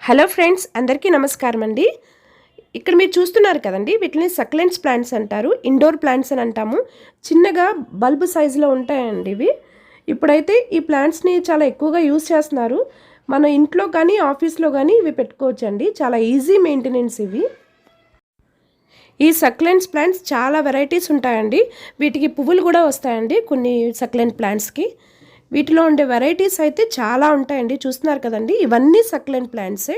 Hello friends, అందరికీ నమస్కారం అండి. ఇక్కడ మీరు చూస్తున్నారు కదండి, వీటిని సక్లెంట్స్ ప్లాంట్స్ అంటారు. ఇండోర్ ప్లాంట్స్ అని అంటాము. చిన్నగా బల్బ్ సైజులో ఉంటాయండి ఇవి. ఇప్పుడైతే ఈ ప్లాంట్స్ని చాలా ఎక్కువగా యూజ్ చేస్తున్నారు. మన ఇంట్లో కానీ ఆఫీస్లో కానీ ఇవి పెట్టుకోవచ్చండి. చాలా ఈజీ మెయింటెనెన్స్ ఇవి. ఈ సక్లెంట్స్ ప్లాంట్స్ చాలా వెరైటీస్ ఉంటాయండి. వీటికి పువ్వులు కూడా వస్తాయండి కొన్ని సక్లెంట్ ప్లాంట్స్కి. వీటిలో ఉండే వెరైటీస్ అయితే చాలా ఉంటాయండి. చూస్తున్నారు కదండి, ఇవన్నీ సక్లెంట్ ప్లాంట్సే.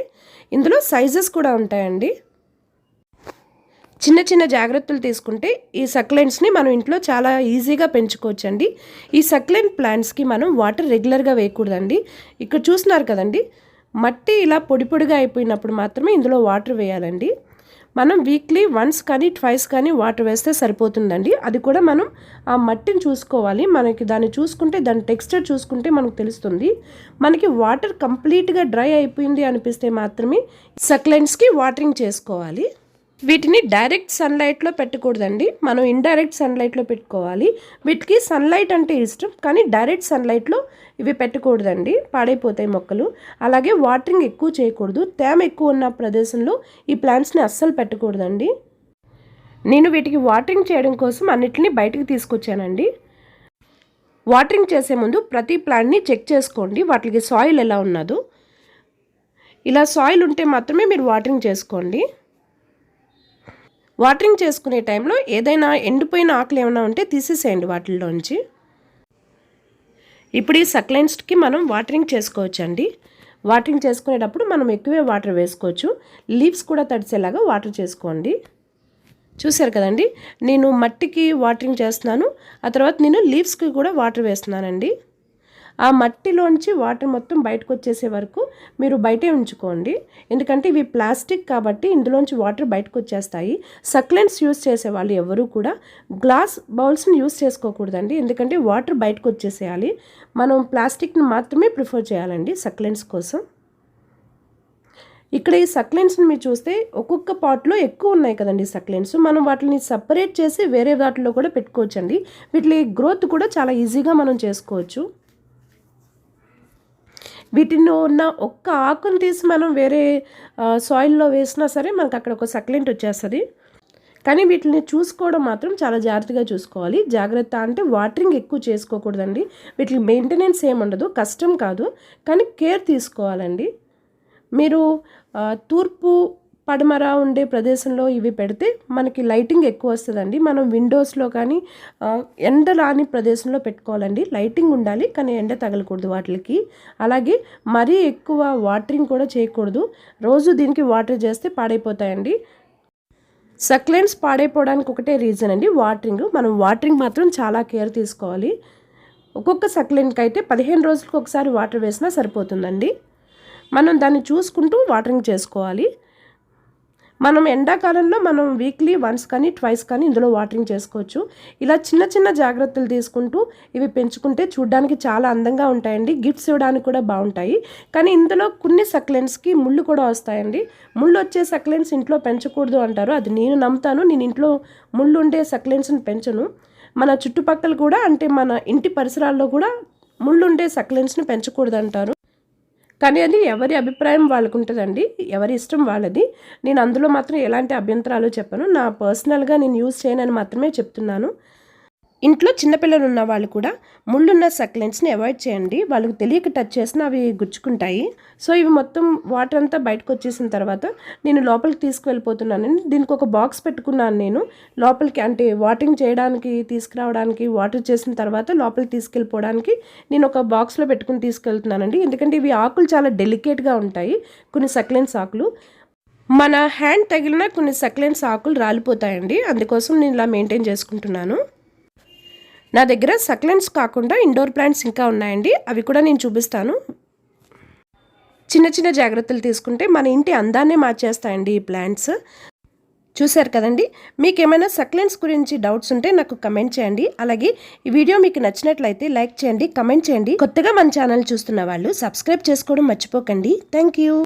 ఇందులో సైజెస్ కూడా ఉంటాయండి. చిన్న చిన్న జాగ్రత్తలు తీసుకుంటే ఈ సక్లెంట్స్ని మనం ఇంట్లో చాలా ఈజీగా పెంచుకోవచ్చండి. ఈ సక్లెంట్ ప్లాంట్స్కి మనం వాటర్ రెగ్యులర్గా వేయకూడదండి. ఇక్కడ చూస్తున్నారు కదండి, మట్టి ఇలా పొడి పొడిగా అయిపోయినప్పుడు మాత్రమే ఇందులో వాటర్ వేయాలండి. మనం వీక్లీ వన్స్ కానీ ట్వైస్ కానీ వాటర్ వేస్తే సరిపోతుందండి. అది కూడా మనం ఆ మట్టిని చూసుకోవాలి. మనకి దాన్ని చూసుకుంటే, దాని టెక్స్చర్ చూసుకుంటే మనకు తెలుస్తుంది. మనకి వాటర్ కంప్లీట్గా డ్రై అయిపోయింది అనిపిస్తే మాత్రమే సక్లెంట్స్కి వాటరింగ్ చేసుకోవాలి. వీటిని డైరెక్ట్ సన్లైట్లో పెట్టకూడదండి, మనం ఇండైరెక్ట్ సన్లైట్లో పెట్టుకోవాలి. వీటికి సన్లైట్ అంటే ఇష్టం, కానీ డైరెక్ట్ సన్లైట్లో ఇవి పెట్టకూడదండి, పాడైపోతాయి మొక్కలు. అలాగే వాటరింగ్ ఎక్కువ చేయకూడదు. తేమ ఎక్కువ ఉన్న ప్రదేశంలో ఈ ప్లాంట్స్ని అస్సలు పెట్టకూడదండి. నేను వీటికి వాటరింగ్ చేయడం కోసం అన్నిటిని బయటికి తీసుకొచ్చానండి. వాటరింగ్ చేసే ముందు ప్రతి ప్లాంట్ని చెక్ చేసుకోండి, వాటికి సాయిల్ ఎలా ఉన్నదో. ఇలా సాయిల్ ఉంటే మాత్రమే మీరు వాటరింగ్ చేసుకోండి. వాటరింగ్ చేసుకునే టైంలో ఏదైనా ఎండిపోయిన ఆకులు ఏమైనా ఉంటే తీసేసేయండి వాటిల్లోంచి. ఇప్పుడు ఈ సక్లెంట్స్కి మనం వాటరింగ్ చేసుకోవచ్చండి. వాటరింగ్ చేసుకునేటప్పుడు మనం ఎక్కువే వాటర్ వేసుకోవచ్చు. లీవ్స్ కూడా తడిసేలాగా వాటర్ చేసుకోండి. చూసారు కదండి, నేను మట్టికి వాటరింగ్ చేస్తున్నాను, ఆ తర్వాత నేను లీవ్స్కి కూడా వాటర్ వేస్తున్నానండి. ఆ మట్టిలోంచి వాటర్ మొత్తం బయటకు వచ్చేసే వరకు మీరు బయటే ఉంచుకోండి. ఎందుకంటే ఇవి ప్లాస్టిక్ కాబట్టి ఇందులోంచి వాటర్ బయటకు వచ్చేస్తాయి. సక్లెంట్స్ యూస్ చేసే వాళ్ళు ఎవరు కూడా గ్లాస్ బౌల్స్ని యూస్ చేసుకోకూడదండి, ఎందుకంటే వాటర్ బయటకు వచ్చేసేయాలి. మనం ప్లాస్టిక్ని మాత్రమే ప్రిఫర్ చేయాలండి సక్లెంట్స్ కోసం. ఇక్కడ ఈ సక్లెంట్స్ని మీరు చూస్తే ఒక్కొక్క పాట్లో ఎక్కువ ఉన్నాయి కదండి సక్లెంట్స్. మనం వాటిని సపరేట్ చేసి వేరే వాటిలో కూడా పెట్టుకోవచ్చండి. వీటి గ్రోత్ కూడా చాలా ఈజీగా మనం చేసుకోవచ్చు. వీటిలో ఉన్న ఒక్క ఆకును తీసి మనం వేరే సాయిల్లో వేసినా సరే మనకు అక్కడ ఒక సక్లెంట్ వచ్చేస్తుంది. కానీ వీటిని చూసుకోవడం మాత్రం చాలా జాగ్రత్తగా చూసుకోవాలి. జాగ్రత్త అంటే వాటరింగ్ ఎక్కువ చేసుకోకూడదండి. వీటికి మెయింటెనెన్స్ ఏముండదు, కష్టం కాదు, కానీ కేర్ తీసుకోవాలండి. మీరు తూర్పు పడమర ఉండే ప్రదేశంలో ఇవి పెడితే మనకి లైటింగ్ ఎక్కువ వస్తుందండి. మనం విండోస్లో కానీ ఎండ రాని ప్రదేశంలో పెట్టుకోవాలండి. లైటింగ్ ఉండాలి, కానీ ఎండ తగలకూడదు వాటికి. అలాగే మరీ ఎక్కువ వాటరింగ్ కూడా చేయకూడదు. రోజు దీనికి వాటర్ చేస్తే పాడైపోతాయండి. సక్లెంట్స్ పాడైపోవడానికి ఒకటే రీజన్ అండి, వాటరింగ్. మనం వాటరింగ్ మాత్రం చాలా కేర్ తీసుకోవాలి. ఒక్కొక్క సక్లెంట్కి అయితే 15 రోజులకు ఒకసారి వాటర్ వేసినా సరిపోతుందండి. మనం దాన్ని చూసుకుంటూ వాటరింగ్ చేసుకోవాలి. మనం ఎండాకాలంలో మనం వీక్లీ వన్స్ కానీ ట్వైస్ కానీ ఇందులో వాటరింగ్ చేసుకోవచ్చు. ఇలా చిన్న చిన్న జాగ్రత్తలు తీసుకుంటూ ఇవి పెంచుకుంటే చూడడానికి చాలా అందంగా ఉంటాయండి. గిఫ్ట్స్ ఇవ్వడానికి కూడా బాగుంటాయి. కానీ ఇందులో కొన్ని సక్లెంట్స్కి ముళ్ళు కూడా వస్తాయండి. ముళ్ళు వచ్చే సక్లెంట్స్ ఇంట్లో పెంచకూడదు అంటారు. అది నేను నమ్ముతాను. నేను ఇంట్లో ముళ్ళు ఉండే సక్లెంట్స్ని పెంచను. మన చుట్టుపక్కల కూడా, అంటే మన ఇంటి పరిసరాల్లో కూడా ముళ్ళు ఉండే సక్లెంట్స్ని పెంచకూడదు అంటారు. కానీ అది ఎవరి అభిప్రాయం వాళ్ళకు ఉంటుందండి, ఎవరి ఇష్టం వాళ్ళది. నేను అందులో మాత్రం ఎలాంటి అభ్యంతరాలు చెప్పను. నా పర్సనల్గా నేను యూజ్ చేయనని మాత్రమే చెప్తున్నాను. ఇంట్లో చిన్నపిల్లలు ఉన్న వాళ్ళు కూడా ముళ్ళున్న సక్లెంట్స్ని అవాయిడ్ చేయండి. వాళ్ళకి తెలియక టచ్ చేసినా అవి గుచ్చుకుంటాయి. సో ఇవి మొత్తం వాటర్ అంతా బయటకు వచ్చేసిన తర్వాత నేను లోపలికి తీసుకువెళ్ళిపోతున్నానండి. దీనికి ఒక బాక్స్ పెట్టుకున్నాను నేను లోపలికి, అంటే వాటరింగ్ చేయడానికి తీసుకురావడానికి, వాటర్ చేసిన తర్వాత లోపలికి తీసుకెళ్ళిపోవడానికి నేను ఒక బాక్స్లో పెట్టుకుని తీసుకెళ్తున్నానండి. ఎందుకంటే ఇవి ఆకులు చాలా డెలికేట్గా ఉంటాయి. కొన్ని సక్లెంట్స్ ఆకులు మన హ్యాండ్ తగిలిన కొన్ని సక్లెంట్స్ ఆకులు రాలిపోతాయండి. అందుకోసం నేను ఇలా మెయింటైన్ చేసుకుంటున్నాను. నా దగ్గర సక్లెంట్స్ కాకుండా ఇండోర్ ప్లాంట్స్ ఇంకా ఉన్నాయండి, అవి కూడా నేను చూపిస్తాను. చిన్న చిన్న జాగ్రత్తలు తీసుకుంటే మన ఇంటి అందాన్నే మార్చేస్తాయండి ఈ ప్లాంట్స్. చూశారు కదండి, మీకు ఏమైనా సక్లెంట్స్ గురించి డౌట్స్ ఉంటే నాకు కమెంట్ చేయండి. అలాగే ఈ వీడియో మీకు నచ్చినట్లయితే లైక్ చేయండి, కమెంట్ చేయండి. కొత్తగా మన ఛానల్ చూస్తున్న వాళ్ళు సబ్స్క్రైబ్ చేసుకోవడం మర్చిపోకండి. Thank you.